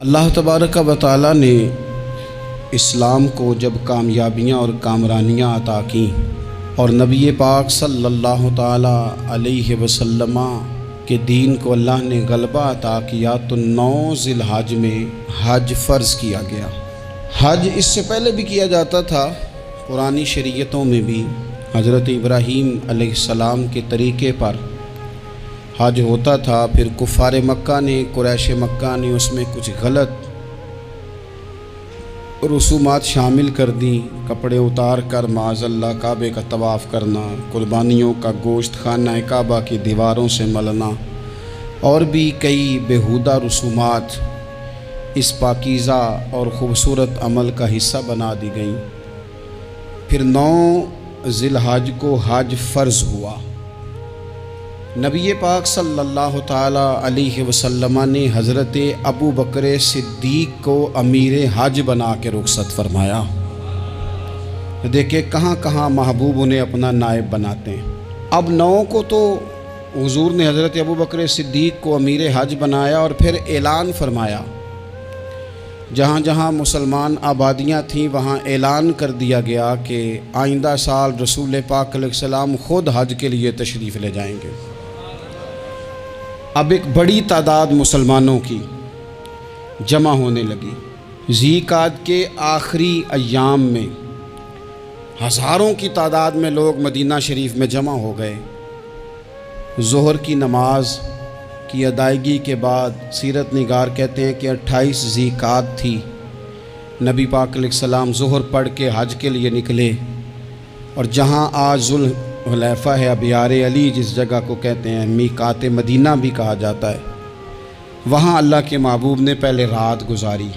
اللہ تبارک و تعالی نے اسلام کو جب کامیابیاں اور کامرانیاں عطا کیں اور نبی پاک صلی اللہ تعالی علیہ وسلم کے دین کو اللہ نے غلبہ عطا کیا تو 9 ذی الحج میں حج فرض کیا گیا۔ حج اس سے پہلے بھی کیا جاتا تھا، پرانی شریعتوں میں بھی حضرت ابراہیم علیہ السلام کے طریقے پر حج ہوتا تھا، پھر کفار مکہ نے، قریش مکہ نے اس میں کچھ غلط رسومات شامل کر دیں، کپڑے اتار کر معاذ اللہ کعبے کا طواف کرنا، قربانیوں کا گوشت خانہ کعبہ کی دیواروں سے ملنا اور بھی کئی بیہودہ رسومات اس پاکیزہ اور خوبصورت عمل کا حصہ بنا دی گئیں۔ پھر 9 ذی الحج کو حج فرض ہوا۔ نبی پاک صلی اللہ تعالی علیہ وسلم نے حضرت ابو بکر صدیق کو امیر حج بنا کے رخصت فرمایا۔ دیکھیں کہاں کہاں محبوب انہیں اپنا نائب بناتے ہیں۔ اب 9 کو تو حضور نے حضرت ابو بکر صدیق کو امیر حج بنایا اور پھر اعلان فرمایا، جہاں جہاں مسلمان آبادیاں تھیں وہاں اعلان کر دیا گیا کہ آئندہ سال رسول پاک علیہ السلام خود حج کے لیے تشریف لے جائیں گے۔ اب ایک بڑی تعداد مسلمانوں کی جمع ہونے لگی۔ ذی قعدہ کے آخری ایام میں ہزاروں کی تعداد میں لوگ مدینہ شریف میں جمع ہو گئے۔ ظہر کی نماز کی ادائیگی کے بعد سیرت نگار کہتے ہیں کہ 28 ذی قعدہ تھی، نبی پاک علیہ السلام ظہر پڑھ کے حج کے لیے نکلے، اور جہاں آج ذوالحلیفہ ہے، ابیار علی جس جگہ کو کہتے ہیں، میقات مدینہ بھی کہا جاتا ہے، وہاں اللہ کے محبوب نے پہلے رات گزاری۔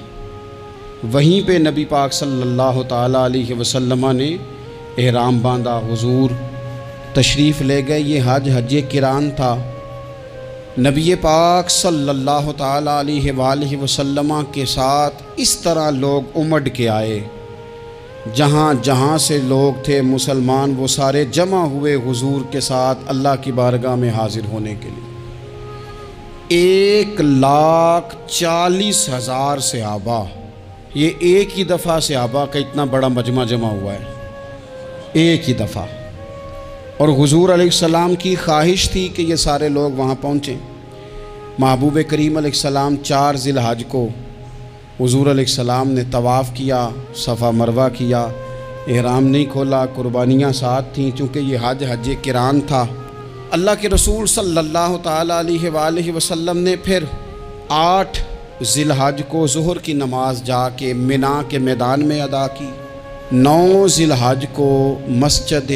وہیں پہ نبی پاک صلی اللہ تعالی علیہ وسلم نے احرام باندھا، حضور تشریف لے گئے۔ یہ حج قران تھا۔ نبی پاک صلی اللہ تعالی علیہ وآلہ وسلم کے ساتھ اس طرح لوگ امڑ کے آئے، جہاں جہاں سے لوگ تھے مسلمان وہ سارے جمع ہوئے حضور کے ساتھ اللہ کی بارگاہ میں حاضر ہونے کے لیے۔ 1,40,000 صحابہ، یہ ایک ہی دفعہ صحابہ کا اتنا بڑا مجمع جمع ہوا ہے، ایک ہی دفعہ۔ اور حضور علیہ السلام کی خواہش تھی کہ یہ سارے لوگ وہاں پہنچیں۔ محبوب کریم علیہ السلام 4 ذی الحج کو حضور علیہ السلام نے طواف کیا، صفا مروہ کیا، احرام نہیں کھولا، قربانیاں ساتھ تھیں، چونکہ یہ حج قران تھا۔ اللہ کے رسول صلی اللہ تعالی علیہ وآلہ وسلم نے پھر 8 ذی الحج کو ظہر کی نماز جا کے منا کے میدان میں ادا کی۔ 9 ذی الحج کو مسجد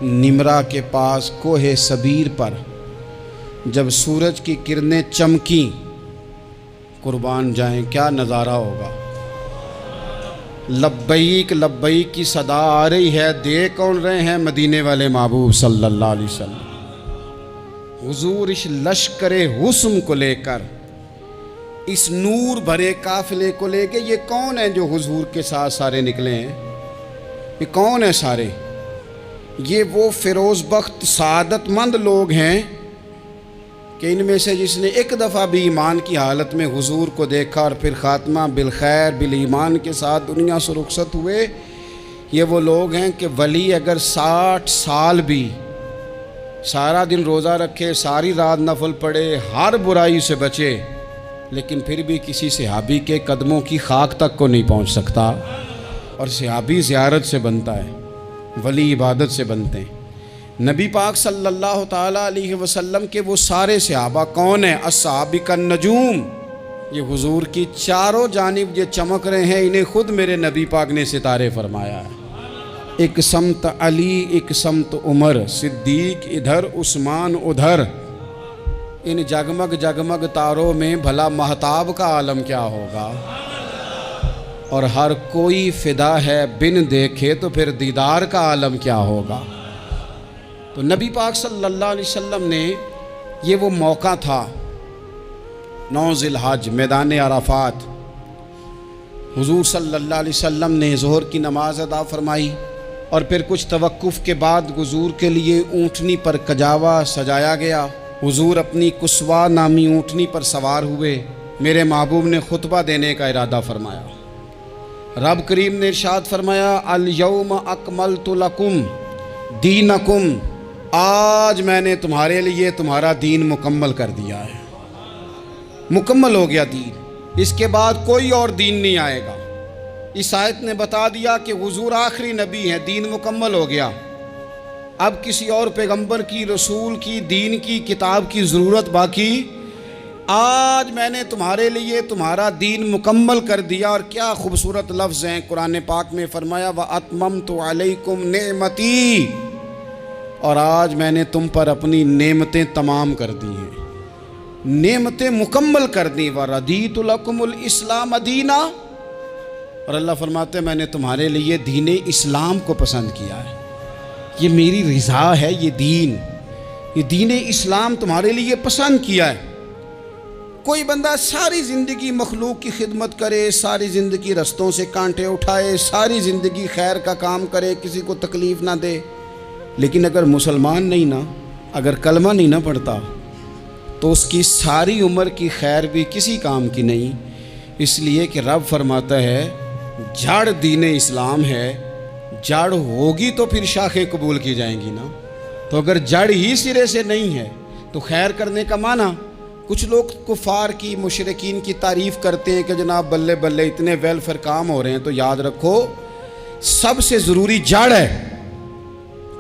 نمرہ کے پاس کوہ صبیر پر جب سورج کی کرنیں چمکیں، قربان جائیں کیا نظارہ ہوگا۔ لبیک لبیک کی صدا آ رہی ہے، دے کون رہے ہیں؟ مدینے والے محبوب صلی اللہ علیہ وسلم۔ حضور اس لشکر حسن کو لے کر، اس نور بھرے قافلے کو لے کے، یہ کون ہیں جو حضور کے ساتھ سارے نکلے ہیں؟ یہ کون ہیں سارے؟ یہ وہ فیروز بخت سعادت مند لوگ ہیں کہ ان میں سے جس نے ایک دفعہ بھی ایمان کی حالت میں حضور کو دیکھا اور پھر خاتمہ بالخیر بالایمان کے ساتھ دنیا سے رخصت ہوئے، یہ وہ لوگ ہیں کہ ولی اگر 60 سال بھی سارا دن روزہ رکھے، ساری رات نفل پڑھے، ہر برائی سے بچے، لیکن پھر بھی کسی صحابی کے قدموں کی خاک تک کو نہیں پہنچ سکتا۔ اور صحابی زیارت سے بنتا ہے، ولی عبادت سے بنتے ہیں۔ نبی پاک صلی اللہ تعالی علیہ وسلم کے وہ سارے صحابہ کون ہیں؟ الصحابہ النجوم، یہ حضور کی چاروں جانب یہ چمک رہے ہیں، انہیں خود میرے نبی پاک نے ستارے فرمایا ہے۔ ایک سمت علی، ایک سمت عمر، صدیق ادھر، عثمان ادھر۔ ان جگمگ جگمگ تاروں میں بھلا مہتاب کا عالم کیا ہوگا؟ اور ہر کوئی فدا ہے بن دیکھے تو پھر دیدار کا عالم کیا ہوگا؟ تو نبی پاک صلی اللہ علیہ وسلم نے یہ وہ موقع تھا، 9 ذی الحج میدان عرفات، حضور صلی اللہ علیہ وسلم نے ظہر کی نماز ادا فرمائی اور پھر کچھ توقف کے بعد حضور کے لیے اونٹنی پر کجاوا سجایا گیا۔ حضور اپنی کسوا نامی اونٹنی پر سوار ہوئے، میرے محبوب نے خطبہ دینے کا ارادہ فرمایا۔ رب کریم نے ارشاد فرمایا الیوم اکملت لکم دینکم، آج میں نے تمہارے لیے تمہارا دین مکمل کر دیا ہے، مکمل ہو گیا دین، اس کے بعد کوئی اور دین نہیں آئے گا۔ اس آیت نے بتا دیا کہ حضور آخری نبی ہیں، دین مکمل ہو گیا، اب کسی اور پیغمبر کی، رسول کی، دین کی، کتاب کی ضرورت باقی۔ آج میں نے تمہارے لیے تمہارا دین مکمل کر دیا۔ اور کیا خوبصورت لفظ ہیں قرآن پاک میں، فرمایا وَأَتْمَمْتُ عَلَيْكُمْ نِعْمَتِي، اور آج میں نے تم پر اپنی نعمتیں تمام کر دی ہیں، نعمتیں مکمل کر دی۔ وَرَضِيتُ لَكُمُ الْإِسْلَامَ دِينًا، اور اللہ فرماتے ہیں میں نے تمہارے لیے دین اسلام کو پسند کیا ہے، یہ میری رضا ہے، یہ دین اسلام تمہارے لیے پسند کیا ہے۔ کوئی بندہ ساری زندگی مخلوق کی خدمت کرے، ساری زندگی رستوں سے کانٹے اٹھائے، ساری زندگی خیر کا کام کرے، کسی کو تکلیف نہ دے، لیکن اگر مسلمان نہیں نا، اگر کلمہ نہیں نہ پڑھتا، تو اس کی ساری عمر کی خیر بھی کسی کام کی نہیں۔ اس لیے کہ رب فرماتا ہے جڑ دین اسلام ہے، جڑ ہوگی تو پھر شاخیں قبول کی جائیں گی نا، تو اگر جڑ ہی سرے سے نہیں ہے تو خیر کرنے کا معنی۔ کچھ لوگ کفار کی، مشرکین کی تعریف کرتے ہیں کہ جناب بلے بلے اتنے ویلفیئر کام ہو رہے ہیں، تو یاد رکھو سب سے ضروری جڑ ہے۔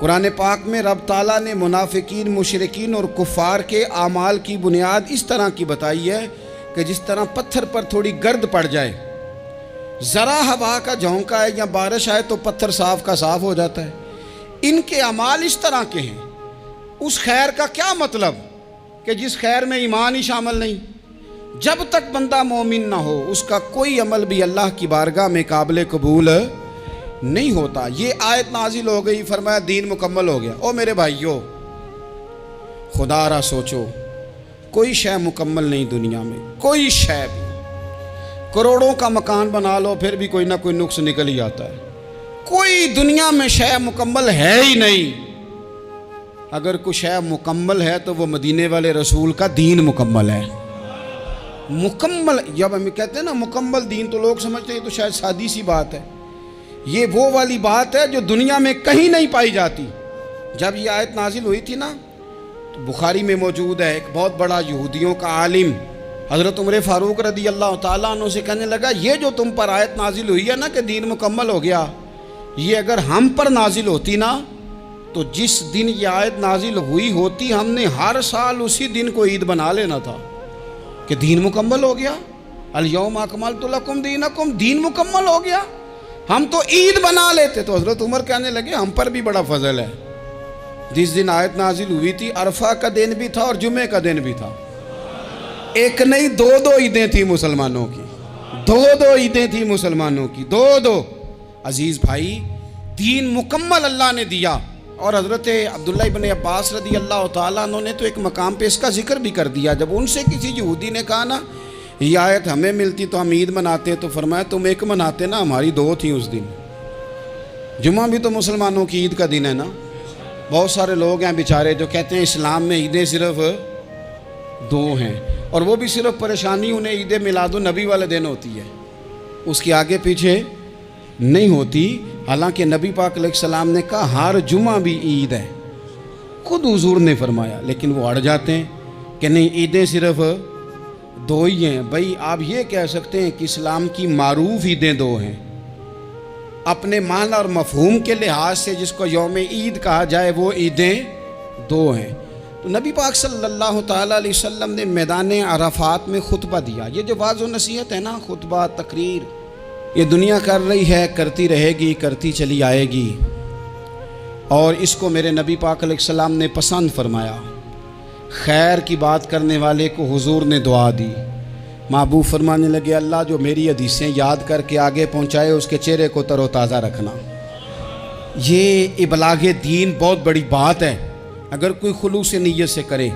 قرآن پاک میں رب تعالیٰ نے منافقین، مشرکین اور کفار کے اعمال کی بنیاد اس طرح کی بتائی ہے کہ جس طرح پتھر پر تھوڑی گرد پڑ جائے، ذرا ہوا کا جھونکا ہے یا بارش آئے تو پتھر صاف کا صاف ہو جاتا ہے۔ ان کے اعمال اس طرح کے ہیں۔ اس خیر کا کیا مطلب کہ جس خیر میں ایمان ہی شامل نہیں؟ جب تک بندہ مومن نہ ہو اس کا کوئی عمل بھی اللہ کی بارگاہ میں قابل قبول نہیں ہوتا۔ یہ آیت نازل ہو گئی، فرمایا دین مکمل ہو گیا۔ او میرے بھائیو، خدا را سوچو، کوئی شے مکمل نہیں دنیا میں، کوئی شے بھی۔ کروڑوں کا مکان بنا لو پھر بھی کوئی نہ کوئی نقص نکل ہی آتا ہے۔ کوئی دنیا میں شے مکمل ہے ہی نہیں۔ اگر کوئی شے مکمل ہے تو وہ مدینے والے رسول کا دین مکمل ہے۔ مکمل، جب ہم کہتے ہیں نا مکمل دین، تو لوگ سمجھتے ہیں تو شاید سادی سی بات ہے۔ یہ وہ والی بات ہے جو دنیا میں کہیں نہیں پائی جاتی۔ جب یہ آیت نازل ہوئی تھی نا، تو بخاری میں موجود ہے، ایک بہت بڑا یہودیوں کا عالم حضرت عمر فاروق رضی اللہ تعالیٰ عنہ سے کہنے لگا یہ جو تم پر آیت نازل ہوئی ہے نا کہ دین مکمل ہو گیا، یہ اگر ہم پر نازل ہوتی نا تو جس دن یہ آیت نازل ہوئی ہوتی ہم نے ہر سال اسی دن کو عید بنا لینا تھا کہ دین مکمل ہو گیا۔ الیوم اکملت لکم دینکم، دین مکمل ہو گیا، ہم تو عید بنا لیتے۔ تو حضرت عمر کہنے لگے ہم پر بھی بڑا فضل ہے، جس دن آیت نازل ہوئی تھی عرفہ کا دن بھی تھا اور جمعے کا دن بھی تھا، ایک نہیں دو عیدیں تھیں مسلمانوں کی، دو عیدیں تھیں مسلمانوں کی، دو۔ عزیز بھائی، دین مکمل اللہ نے دیا۔ اور حضرت عبداللہ ابن عباس رضی اللہ تعالیٰ عنہ نے تو ایک مقام پہ اس کا ذکر بھی کر دیا، جب ان سے کسی یہودی نے کہا نا یہ آیت ہمیں ملتی تو ہم عید مناتے، تو فرمایا تم ایک مناتے نا، ہماری دو تھیں اس دن۔ جمعہ بھی تو مسلمانوں کی عید کا دن ہے نا۔ بہت سارے لوگ ہیں بیچارے جو کہتے ہیں اسلام میں عیدیں صرف دو ہیں، اور وہ بھی صرف پریشانی انہیں عید میلاد النبی والے دن ہوتی ہے، اس کے آگے پیچھے نہیں ہوتی۔ حالانکہ نبی پاک علیہ السلام نے کہا ہر جمعہ بھی عید ہے، خود حضور نے فرمایا، لیکن وہ اڑ جاتے ہیں کہ نہیں عیدیں صرف دو ہی ہیں۔ بھائی آپ یہ کہہ سکتے ہیں کہ اسلام کی معروف عیدیں دو ہیں، اپنے معنی اور مفہوم کے لحاظ سے جس کو یوم عید کہا جائے وہ عیدیں دو ہیں۔ تو نبی پاک صلی اللہ تعالیٰ علیہ وسلم نے میدان عرفات میں خطبہ دیا۔ یہ جو واعظ و نصیحت ہے نا، خطبہ، تقریر، یہ دنیا کر رہی ہے، کرتی رہے گی، کرتی چلی آئے گی، اور اس کو میرے نبی پاک علیہ السلام نے پسند فرمایا۔ خیر کی بات کرنے والے کو حضور نے دعا دی۔ محبوب فرمانے لگے اللہ جو میری حدیثیں یاد کر کے آگے پہنچائے اس کے چہرے کو تر و تازہ رکھنا۔ یہ ابلاغ دین بہت بڑی بات ہے اگر کوئی خلوص نیت سے کرے۔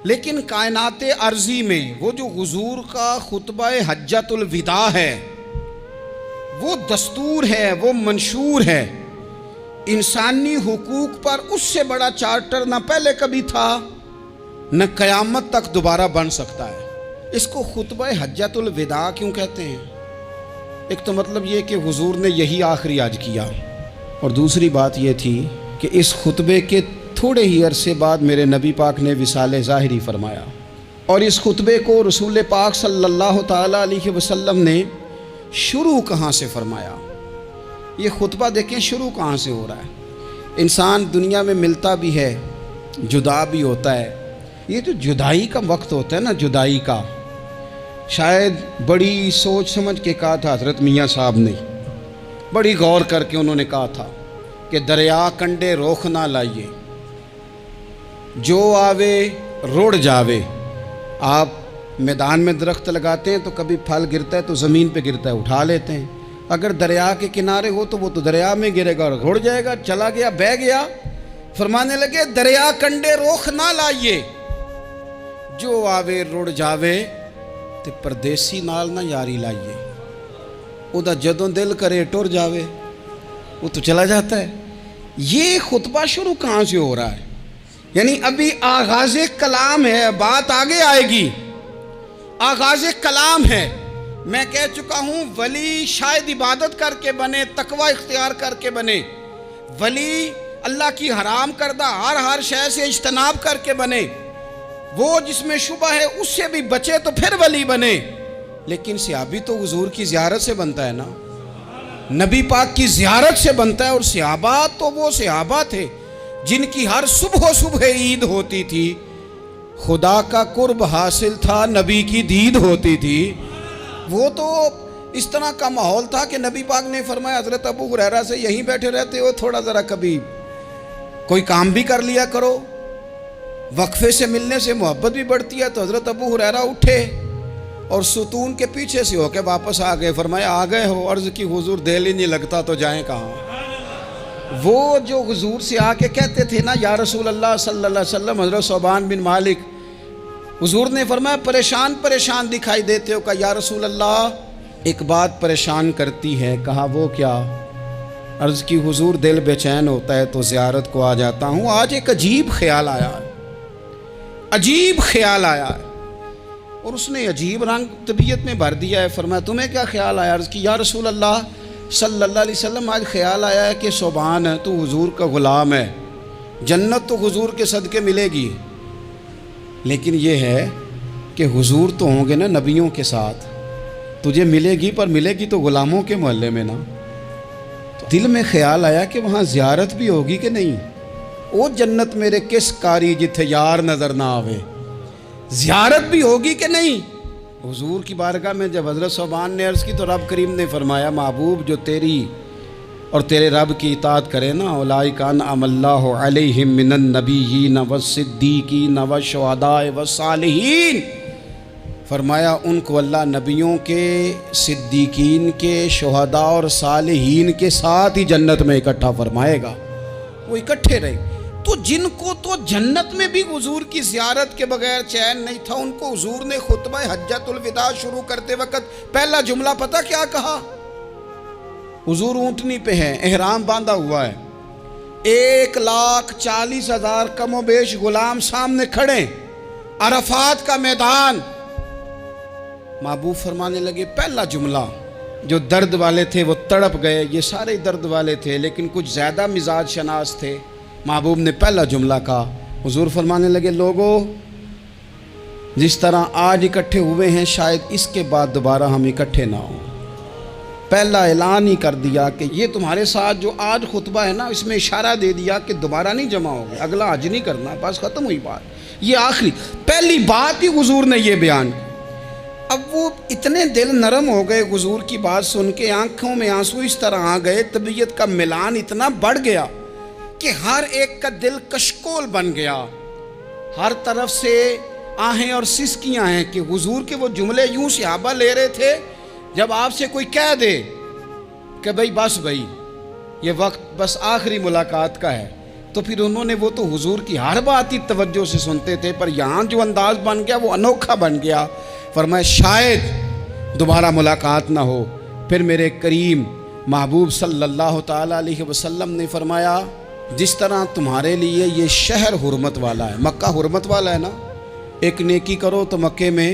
لیکن کائنات ارضی میں وہ جو حضور کا خطبہ حجۃ الوداع ہے، وہ دستور ہے، وہ منشور ہے۔ انسانی حقوق پر اس سے بڑا چارٹر نہ پہلے کبھی تھا، نہ قیامت تک دوبارہ بن سکتا ہے۔ اس کو خطبہ حجۃ الوداع کیوں کہتے ہیں؟ ایک تو مطلب یہ کہ حضور نے یہی آخری حج کیا، اور دوسری بات یہ تھی کہ اس خطبے کے تھوڑے ہی عرصے بعد میرے نبی پاک نے وصال ظاہری فرمایا، اور اس خطبے کو رسول پاک صلی اللہ تعالیٰ علیہ وسلم نے شروع کہاں سے فرمایا؟ یہ خطبہ دیکھیں شروع کہاں سے ہو رہا ہے۔ انسان دنیا میں ملتا بھی ہے، جدا بھی ہوتا ہے، یہ جو جدائی کا وقت ہوتا ہے نا، جدائی کا، شاید بڑی سوچ سمجھ کے کہا تھا حضرت میاں صاحب نے، بڑی غور کر کے انہوں نے کہا تھا کہ دریا کنڈے روخ نہ لائیے، جو آوے روڑ جاوے۔ آپ میدان میں درخت لگاتے ہیں تو کبھی پھل گرتا ہے تو زمین پہ گرتا ہے، اٹھا لیتے ہیں۔ اگر دریا کے کنارے ہو تو وہ تو دریا میں گرے گا اور رڑ جائے گا، چلا گیا، بہہ گیا۔ فرمانے لگے دریا کنڈے روخ نہ لائیے، جو آوے رڑ جاوے، تے پردیسی نال نہ یاری لائیے، او دا جدوں دل کرے ٹر جاوے، وہ تو چلا جاتا ہے۔ یہ خطبہ شروع کہاں سے ہو رہا ہے؟ یعنی ابھی آغاز کلام ہے، بات آگے آئے گی، آغاز کلام ہے۔ میں کہہ چکا ہوں ولی شاید عبادت کر کے بنے، تقوی اختیار کر کے بنے، ولی اللہ کی حرام کردہ ہر شے سے اجتناب کر کے بنے، وہ جس میں شبہ ہے اس سے بھی بچے تو پھر ولی بنے۔ لیکن صحابی تو حضور کی زیارت سے بنتا ہے نا، نبی پاک کی زیارت سے بنتا ہے، اور صحابہ تو وہ صحابہ تھے جن کی ہر صبح عید ہوتی تھی، خدا کا قرب حاصل تھا، نبی کی دید ہوتی تھی۔ وہ تو اس طرح کا ماحول تھا کہ نبی پاک نے فرمایا حضرت ابو ہریرہ سے یہیں بیٹھے رہتے ہو، تھوڑا ذرا کبھی کوئی کام بھی کر لیا کرو، وقفے سے ملنے سے محبت بھی بڑھتی ہے۔ تو حضرت ابو ہریرہ اٹھے اور ستون کے پیچھے سے ہو کے واپس آ گئے۔ فرمایا آ گئے ہو؟ عرض کی حضور دل ہی نہیں لگتا تو جائیں کہاں؟ وہ جو حضور سے آ کے کہتے تھے نا یا رسول اللہ صلی اللہ علیہ وسلم، حضرت صوبان بن مالک، حضور نے فرمایا پریشان پریشان دکھائی دیتے ہو، کہا یا رسول اللہ ایک بات پریشان کرتی ہے۔ کہا وہ کیا؟ عرض کی حضور دل بے چین ہوتا ہے تو زیارت کو آ جاتا ہوں، آج ایک عجیب خیال آیا ہے، عجیب خیال آیا ہے، اور اس نے عجیب رنگ طبیعت میں بھر دیا ہے۔ فرمایا تمہیں کیا خیال آیا؟ عرض کی یا رسول اللہ صلی اللہ علیہ وسلم آج خیال آیا ہے کہ صوبان ہے تو حضور کا غلام ہے، جنت تو حضور کے صدقے ملے گی، لیکن یہ ہے کہ حضور تو ہوں گے نا نبیوں کے ساتھ، تجھے ملے گی پر ملے گی تو غلاموں کے محلے میں نا۔ تو دل میں خیال آیا کہ وہاں زیارت بھی ہوگی کہ نہیں؟ او جنت میرے کس کاری جتھے یار نظر نہ آوے، زیارت بھی ہوگی کہ نہیں؟ حضور کی بارگاہ میں جب حضرت صوبان نے عرض کی تو رب کریم نے فرمایا محبوب جو تیری اور تیرے رب کی اطاعت کرے نا، اولئک انعم اللہ علیہم من النبیین والصدیقین والشہداء والصالحین، فرمایا ان کو اللہ نبیوں کے، صدیقین کے، شہداء اور صالحین کے ساتھ ہی جنت میں اکٹھا فرمائے گا، وہ اکٹھے رہے۔ تو جن کو تو جنت میں بھی حضور کی زیارت کے بغیر چین نہیں تھا، ان کو حضور نے خطبہ حجۃ الوداع شروع کرتے وقت پہلا جملہ پتہ کیا کہا؟ حضور اونٹنی پہ ہیں، احرام باندھا ہوا ہے، 1,40,000 کم و بیش غلام سامنے کھڑے، عرفات کا میدان۔ محبوب فرمانے لگے پہلا جملہ، جو درد والے تھے وہ تڑپ گئے، یہ سارے درد والے تھے لیکن کچھ زیادہ مزاج شناس تھے۔ محبوب نے پہلا جملہ کہا، حضور فرمانے لگے لوگو جس طرح آج اکٹھے ہوئے ہیں شاید اس کے بعد دوبارہ ہم اکٹھے نہ ہوں۔ پہلا اعلان ہی کر دیا کہ یہ تمہارے ساتھ جو آج خطبہ ہے نا، اس میں اشارہ دے دیا کہ دوبارہ نہیں جمع ہوگے، اگلا حج نہیں کرنا، بس ختم ہوئی بات، یہ آخری پہلی بات ہی حضور نے یہ بیان کی۔ اب وہ اتنے دل نرم ہو گئے حضور کی بات سن کے، آنکھوں میں آنسو اس طرح آ گئے، طبیعت کا ملان اتنا بڑھ گیا کہ ہر ایک کا دل کشکول بن گیا، ہر طرف سے آہیں اور سسکیاں ہیں کہ حضور کے وہ جملے یوں صحابہ لے رہے تھے جب آپ سے کوئی کہہ دے کہ بھائی یہ وقت بس آخری ملاقات کا ہے، تو پھر انہوں نے وہ تو حضور کی ہر بات ہی توجہ سے سنتے تھے، پر یہاں جو انداز بن گیا وہ انوکھا بن گیا۔ فرمایا شاید دوبارہ ملاقات نہ ہو۔ پھر میرے کریم محبوب صلی اللہ تعالیٰ علیہ وسلم نے فرمایا جس طرح تمہارے لیے یہ شہر حرمت والا ہے، مکہ حرمت والا ہے نا، ایک نیکی کرو تو مکے میں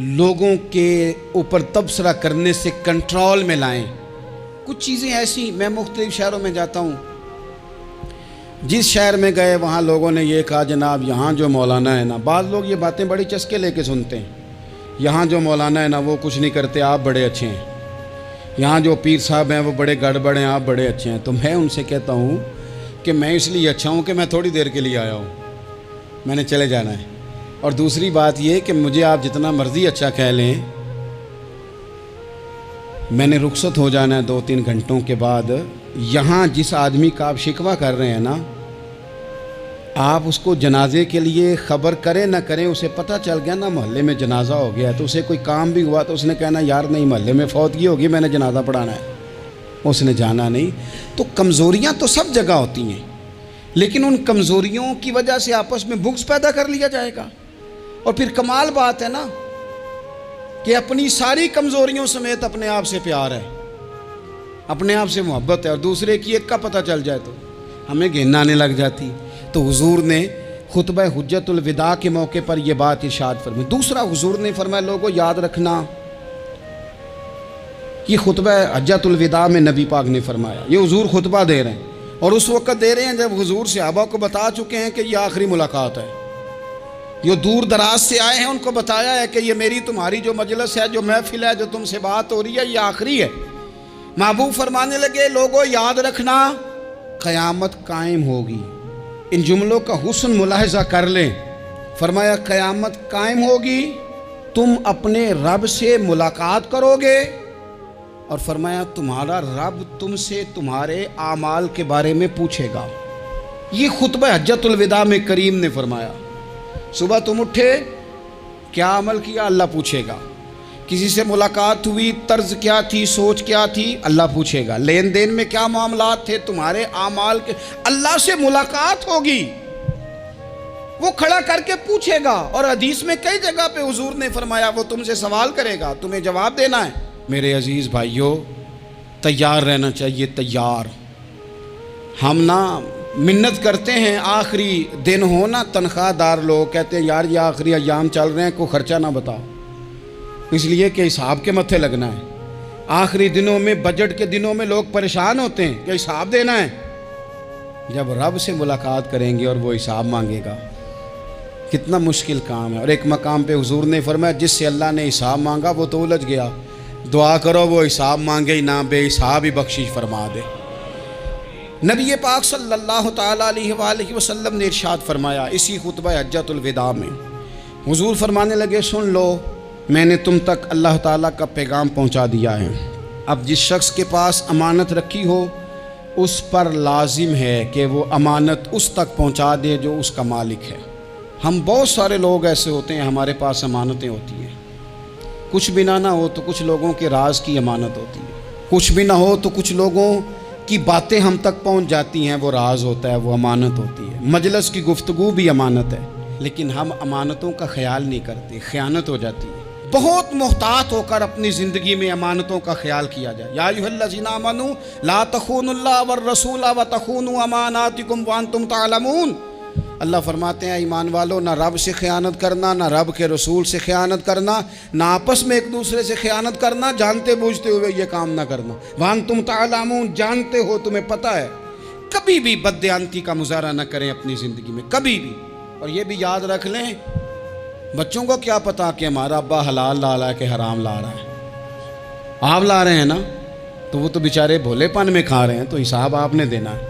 لوگوں کے اوپر تبصرہ کرنے سے کنٹرول میں لائیں۔ کچھ چیزیں ایسی، میں مختلف شہروں میں جاتا ہوں، جس شہر میں گئے وہاں لوگوں نے یہ کہا جناب یہاں جو مولانا ہے نا، بعض لوگ یہ باتیں بڑی چسکے لے کے سنتے ہیں، یہاں جو مولانا ہے نا وہ کچھ نہیں کرتے، آپ بڑے اچھے ہیں، یہاں جو پیر صاحب ہیں وہ بڑے گڑبڑ ہیں، آپ بڑے اچھے ہیں۔ تو میں ان سے کہتا ہوں کہ میں اس لیے اچھا ہوں کہ میں تھوڑی دیر کے لیے آیا ہوں، میں نے چلے جانا ہے۔ اور دوسری بات یہ کہ مجھے آپ جتنا مرضی اچھا کہہ لیں، میں نے رخصت ہو جانا ہے 2-3 گھنٹوں کے بعد۔ یہاں جس آدمی کا آپ شکوہ کر رہے ہیں نا، آپ اس کو جنازے کے لیے خبر کریں نہ کریں، اسے پتہ چل گیا نا محلے میں جنازہ ہو گیا، تو اسے کوئی کام بھی ہوا تو اس نے کہنا یار نہیں محلے میں فوتگی ہوگی، میں نے جنازہ پڑھانا ہے، اس نے جانا نہیں۔ تو کمزوریاں تو سب جگہ ہوتی ہیں، لیکن ان کمزوریوں کی وجہ سے آپس میں بغض پیدا کر لیا جائے گا۔ اور پھر کمال بات ہے نا کہ اپنی ساری کمزوریوں سمیت اپنے آپ سے پیار ہے، اپنے آپ سے محبت ہے، اور دوسرے کی ایک کا پتہ چل جائے تو ہمیں گھن آنے لگ جاتی۔ تو حضور نے خطبہ حجت الوداع کے موقع پر یہ بات ارشاد فرمائی۔ دوسرا حضور نے فرمایا لوگوں یاد رکھنا، یہ خطبہ حجت الوداع میں نبی پاک نے فرمایا، یہ حضور خطبہ دے رہے ہیں، اور اس وقت دے رہے ہیں جب حضور صحابہ کو بتا چکے ہیں کہ یہ آخری ملاقات ہے۔ جو دور دراز سے آئے ہیں ان کو بتایا ہے کہ یہ میری تمہاری جو مجلس ہے، جو محفل ہے، جو تم سے بات ہو رہی ہے، یہ آخری ہے۔ محبوب فرمانے لگے لوگوں یاد رکھنا قیامت قائم ہوگی۔ ان جملوں کا حسن ملاحظہ کر لیں۔ فرمایا قیامت قائم ہوگی، تم اپنے رب سے ملاقات کرو گے، اور فرمایا تمہارا رب تم سے تمہارے اعمال کے بارے میں پوچھے گا۔ یہ خطبہ حجت الوداع میں کریم نے فرمایا۔ صبح تم اٹھے، کیا عمل کیا، اللہ پوچھے گا۔ کسی سے ملاقات ہوئی، طرز کیا تھی، سوچ کیا تھی، اللہ پوچھے گا۔ لین دین میں کیا معاملات تھے، تمہارے اعمال کے، اللہ سے ملاقات ہوگی، وہ کھڑا کر کے پوچھے گا۔ اور حدیث میں کئی جگہ پہ حضور نے فرمایا وہ تم سے سوال کرے گا، تمہیں جواب دینا ہے۔ میرے عزیز بھائیوں، تیار رہنا چاہیے، تیار۔ ہم نا منت کرتے ہیں آخری دن ہونا، تنخواہ دار لوگ کہتے ہیں یار یہ آخری ایام چل رہے ہیں، کوئی خرچہ نہ بتاؤ، اس لیے کہ حساب کے متھے لگنا ہے۔ آخری دنوں میں، بجٹ کے دنوں میں لوگ پریشان ہوتے ہیں کہ حساب دینا ہے۔ جب رب سے ملاقات کریں گے اور وہ حساب مانگے گا، کتنا مشکل کام ہے۔ اور ایک مقام پہ حضور نے فرمایا جس سے اللہ نے حساب مانگا وہ تو الجھ گیا، دعا کرو وہ حساب مانگے ہی نہ، بے حساب ہی بخشش فرما دے۔ نبی پاک صلی اللہ تعالیٰ علیہ وآلہ وسلم نے ارشاد فرمایا اسی خطبہ حجت الوداع میں، حضور فرمانے لگے سن لو، میں نے تم تک اللہ تعالیٰ کا پیغام پہنچا دیا ہے۔ اب جس شخص کے پاس امانت رکھی ہو اس پر لازم ہے کہ وہ امانت اس تک پہنچا دے جو اس کا مالک ہے۔ ہم بہت سارے لوگ ایسے ہوتے ہیں ہمارے پاس امانتیں ہوتی ہیں، کچھ بھی نہ ہو تو کچھ لوگوں کے راز کی امانت ہوتی ہے، کچھ بھی نہ ہو تو کچھ لوگوں کی باتیں ہم تک پہنچ جاتی ہیں، وہ راز ہوتا ہے، وہ امانت ہوتی ہے۔ مجلس کی گفتگو بھی امانت ہے، لیکن ہم امانتوں کا خیال نہیں کرتے، خیانت ہو جاتی ہے۔ بہت محتاط ہو کر اپنی زندگی میں امانتوں کا خیال کیا جائے۔ یا ایھا الذین آمنوا لا تخونوا اللہ والرسول وتخونوا اماناتکم وانتم تعلمون۔ اللہ فرماتے ہیں ایمان والو، نہ رب سے خیانت کرنا، نہ رب کے رسول سے خیانت کرنا، نہ آپس میں ایک دوسرے سے خیانت کرنا، جانتے بوجھتے ہوئے یہ کام نہ کرنا۔ وانتم تعلمون، جانتے ہو، تمہیں پتہ ہے۔ کبھی بھی بددیانتی کا مظاہرہ نہ کریں اپنی زندگی میں، کبھی بھی۔ اور یہ بھی یاد رکھ لیں، بچوں کو کیا پتا کہ ہمارا ابا حلال لا رہا ہے کہ حرام لا رہا ہے۔ آپ لا رہے ہیں نا، تو وہ تو بیچارے بھولے پن میں کھا رہے ہیں، تو حساب آپ نے دینا ہے۔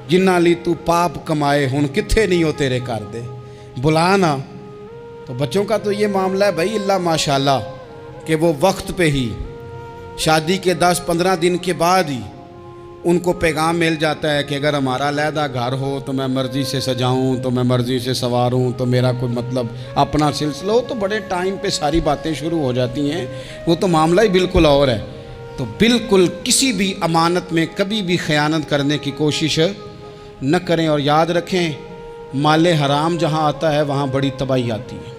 جنہ لی تو پاپ کمائے ہن کتھے نہیں ہو تیرے کر دے، بلانا۔ تو بچوں کا تو یہ معاملہ ہے بھائی، اللہ ماشاءاللہ کہ وہ وقت پہ ہی شادی کے 10-15 دن کے بعد ہی ان کو پیغام مل جاتا ہے کہ اگر ہمارا علیحدہ گھر ہو تو میں مرضی سے سجاؤں، تو میں مرضی سے سنواروں، تو میرا کوئی مطلب اپنا سلسلہ ہو، تو بڑے ٹائم پہ ساری باتیں شروع ہو جاتی ہیں، وہ تو معاملہ ہی بالکل اور ہے۔ تو بالکل کسی بھی امانت میں کبھی بھی خیانت کرنے کی کوشش نہ کریں، اور یاد رکھیں مال حرام جہاں آتا ہے وہاں بڑی تباہی آتی ہے۔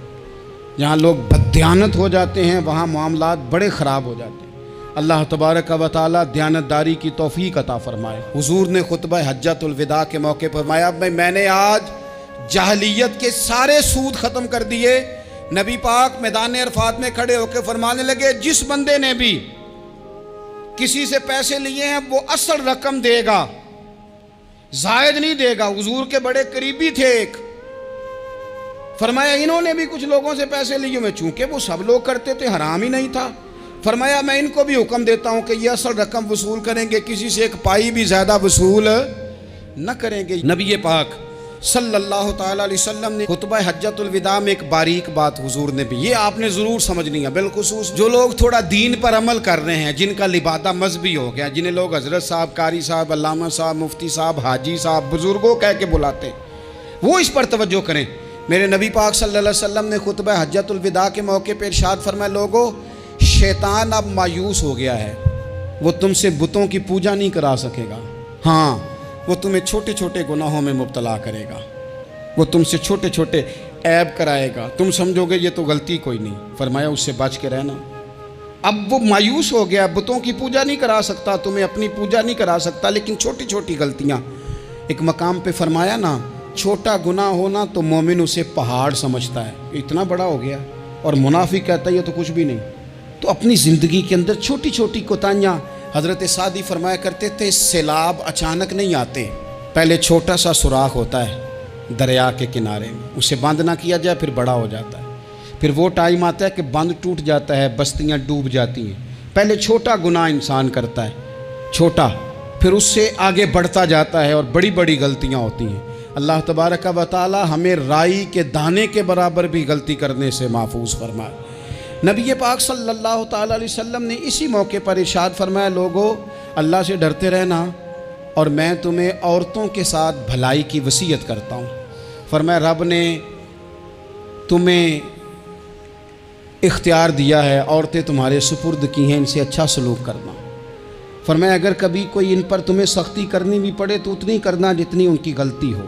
جہاں لوگ بددیانت ہو جاتے ہیں وہاں معاملات بڑے خراب ہو جاتے ہیں۔ اللہ تبارک و تعالیٰ دیانتداری کی توفیق عطا فرمائے۔ حضور نے خطبہ حجت الوداع کے موقع پر فرمایا میں نے آج جاہلیت کے سارے سود ختم کر دیے، نبی پاک میدان عرفات میں کھڑے ہو کے فرمانے لگے جس بندے نے بھی کسی سے پیسے لیے ہیں وہ اصل رقم دے گا، زائد نہیں دے گا۔ حضور کے بڑے قریبی تھے ایک، فرمایا انہوں نے بھی کچھ لوگوں سے پیسے لیے ہوئے، چونکہ وہ سب لوگ کرتے تھے، حرام ہی نہیں تھا۔ فرمایا میں ان کو بھی حکم دیتا ہوں کہ یہ اصل رقم وصول کریں گے، کسی سے ایک پائی بھی زیادہ وصول نہ کریں گے۔ نبی پاک صلی اللہ تعالیٰ علیہ وسلم نے خطبہ حجۃ الوداع میں ایک باریک بات حضور نے بھی، یہ آپ نے ضرور سمجھنی ہے، بالخصوص جو لوگ تھوڑا دین پر عمل کر رہے ہیں، جن کا لبادہ مذہبی ہو گیا، جنہیں لوگ حضرت صاحب، قاری صاحب، علامہ صاحب، مفتی صاحب، حاجی صاحب، بزرگوں کہہ کے بلاتے ہیں، وہ اس پر توجہ کریں۔ میرے نبی پاک صلی اللہ علیہ وسلم نے خطبہ حجۃ الوداع کے موقع پہ ارشاد فرمایا، لوگو شیطان اب مایوس ہو گیا ہے، وہ تم سے بتوں کی پوجا نہیں کرا سکے گا، ہاں وہ تمہیں چھوٹے چھوٹے گناہوں میں مبتلا کرے گا، وہ تم سے چھوٹے چھوٹے عیب کرائے گا، تم سمجھو گے یہ تو غلطی کوئی نہیں، فرمایا اس سے بچ کے رہنا۔ اب وہ مایوس ہو گیا، بتوں کی پوجا نہیں کرا سکتا، تمہیں اپنی پوجا نہیں کرا سکتا، لیکن چھوٹی چھوٹی غلطیاں، ایک مقام پہ فرمایا نا چھوٹا گناہ ہونا تو مومن اسے پہاڑ سمجھتا ہے، اتنا بڑا ہو گیا، اور منافق کہتا ہے یہ تو کچھ بھی نہیں۔ تو اپنی زندگی کے اندر چھوٹی چھوٹی کوتاہیاں، حضرت سعدی فرمایا کرتے تھے سیلاب اچانک نہیں آتے، پہلے چھوٹا سا سوراخ ہوتا ہے دریا کے کنارے میں، اسے بند نہ کیا جائے پھر بڑا ہو جاتا ہے، پھر وہ ٹائم آتا ہے کہ بند ٹوٹ جاتا ہے، بستیاں ڈوب جاتی ہیں۔ پہلے چھوٹا گناہ انسان کرتا ہے، چھوٹا، پھر اس سے آگے بڑھتا جاتا ہے اور بڑی بڑی غلطیاں ہوتی ہیں۔ اللہ تبارک و تعالی ہمیں رائی کے دانے کے برابر بھی غلطی کرنے سے محفوظ فرمائے۔ نبی پاک صلی اللہ تعالی علیہ وسلم نے اسی موقع پر ارشاد فرمایا، لوگو اللہ سے ڈرتے رہنا، اور میں تمہیں عورتوں کے ساتھ بھلائی کی وصیت کرتا ہوں۔ فرمایا رب نے تمہیں اختیار دیا ہے، عورتیں تمہارے سپرد کی ہیں، ان سے اچھا سلوک کرنا۔ فرمایا اگر کبھی کوئی ان پر تمہیں سختی کرنی بھی پڑے تو اتنی کرنا جتنی ان کی غلطی ہو،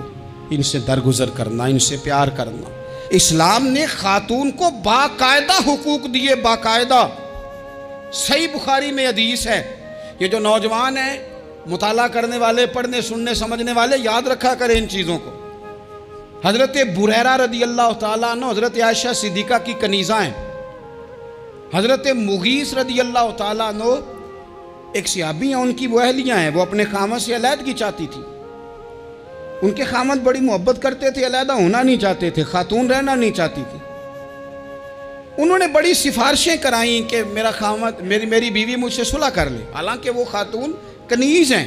ان سے درگزر کرنا، ان سے پیار کرنا۔ اسلام نے خاتون کو باقاعدہ حقوق دیے، باقاعدہ۔ صحیح بخاری میں حدیث ہے، یہ جو نوجوان ہیں، مطالعہ کرنے والے، پڑھنے سننے سمجھنے والے، یاد رکھا کریں ان چیزوں کو۔ حضرت بریرہ رضی اللہ تعالیٰ عنہ حضرت عائشہ صدیقہ کی کنیزہ ہیں، حضرت مغیث رضی اللہ تعالیٰ عنہ ایک صحابی ہیں، ان کی وہ اہلیہ ہیں، وہ اپنے خامد سے علیحدگی چاہتی تھی، ان کے خامد بڑی محبت کرتے تھے، علیحدہ ہونا نہیں چاہتے تھے، خاتون رہنا نہیں چاہتی تھی۔ انہوں نے بڑی سفارشیں کرائیں کہ میرا خامد، میری بیوی مجھ سے صلح کر لے، حالانکہ وہ خاتون کنیز ہیں،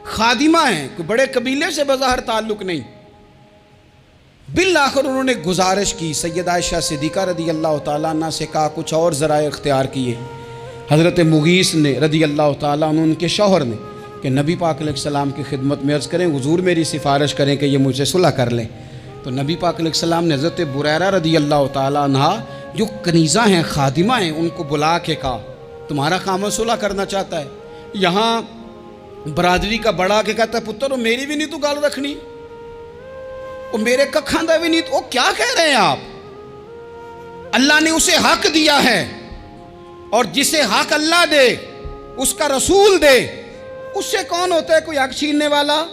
خادمہ ہیں، کوئی بڑے قبیلے سے بظاہر تعلق نہیں۔ بالآخر انہوں نے گزارش کی، سیدہ عائشہ صدیقہ رضی اللہ تعالیٰ عنہ سے کہا، کچھ اور ذرائع اختیار کیے۔ حضرت مغیث نے رضی اللہ تعالیٰ عنہ، ان کے شوہر نے، کہ نبی پاک علیہ السلام کی خدمت میں عرض کریں، حضور میری سفارش کریں کہ یہ مجھ سے صلح کر لیں۔ تو نبی پاک علیہ السلام نے حضرت بریرہ رضی اللہ تعالیٰ عنہ جو کنیزہ ہیں، خادمہ ہیں، ان کو بلا کے کہا تمہارا خامد صلح کرنا چاہتا ہے۔ یہاں برادری کا بڑا کے کہتا ہے پتر میری بھی نہیں تو گال رکھنی، وہ میرے ککھاں دا بھی نہیں تو، وہ کیا کہہ رہے ہیں آپ؟ اللہ نے اسے حق دیا ہے، اور جسے حق اللہ دے اس کا رسول دے، اس سے کون ہوتا ہے کوئی حق چھیننے والا؟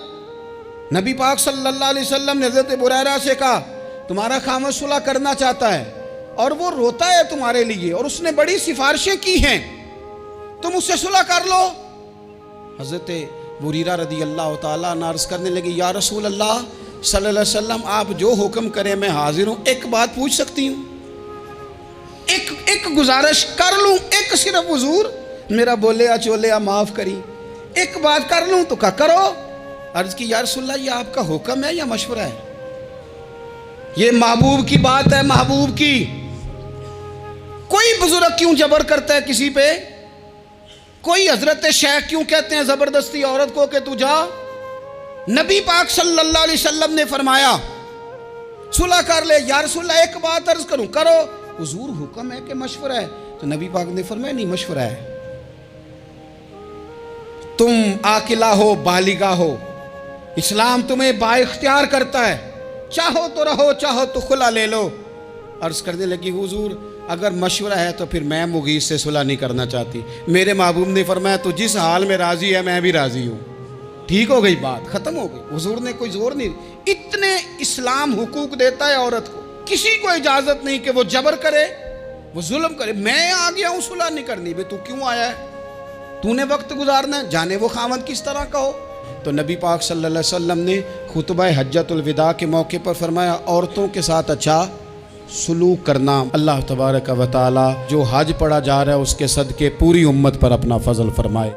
نبی پاک صلی اللہ علیہ وسلم نے حضرت بریرہ سے کہا تمہارا خامد صلح کرنا چاہتا ہے اور وہ روتا ہے تمہارے لیے، اور اس نے بڑی سفارشیں کی ہیں، تم اس سے صلح کر لو۔ حضرت بریرہ رضی اللہ تعالیٰ عنہ عرض کرنے لگی، یا رسول اللہ صلی اللہ علیہ وسلم آپ جو حکم کریں میں حاضر ہوں، ایک بات پوچھ سکتی ہوں؟ ایک گزارش کر لوں؟ ایک صرف حضور میرا بولیا چولیا معاف کری، ایک بات کر لوں؟ تو کہا کرو۔ عرض کی یا رسول اللہ یہ آپ کا حکم ہے یا مشورہ ہے؟ یہ محبوب کی بات ہے، محبوب کی۔ کوئی بزرگ کیوں جبر کرتا ہے کسی پہ؟ کوئی حضرت شیخ کیوں کہتے ہیں زبردستی عورت کو کہ تو جا؟ نبی پاک صلی اللہ علیہ وسلم نے فرمایا صلح کر لے۔ یا رسول اللہ ایک بات عرض کروں؟ کرو۔ حضور حکم ہے کہ مشورہ ہے؟ تو نبی پاک نے فرمایا نہیں مشورہ ہے، تم عاقلہ ہو، بالغہ ہو، اسلام تمہیں با اختیار کرتا ہے، چاہو تو رہو، چاہو تو خلا لے لو۔ عرض کرنے لگی حضور اگر مشورہ ہے تو پھر میں مغیث سے صلح نہیں کرنا چاہتی۔ میرے محبوب نے فرمایا تو جس حال میں راضی ہے میں بھی راضی ہوں۔ ٹھیک ہو گئی بات، ختم ہو گئی۔ حضور نے کوئی زور نہیں، اتنے اسلام حقوق دیتا ہے عورت کو۔ کسی کو اجازت نہیں کہ وہ جبر کرے، وہ ظلم کرے۔ میں آ گیا ہوں صلح نہیں کرنی، بے تو کیوں آیا ہے؟ تو نے وقت گزارنا ہے، جانے وہ خاوند کس طرح کا ہو۔ تو نبی پاک صلی اللہ علیہ وسلم نے خطبہ حجۃ الوداع کے موقع پر فرمایا عورتوں کے ساتھ اچھا سلوک کرنا۔ اللہ تبارک و تعالی جو حج پڑھا جا رہا ہے اس کے صدقے پوری امت پر اپنا فضل فرمائے۔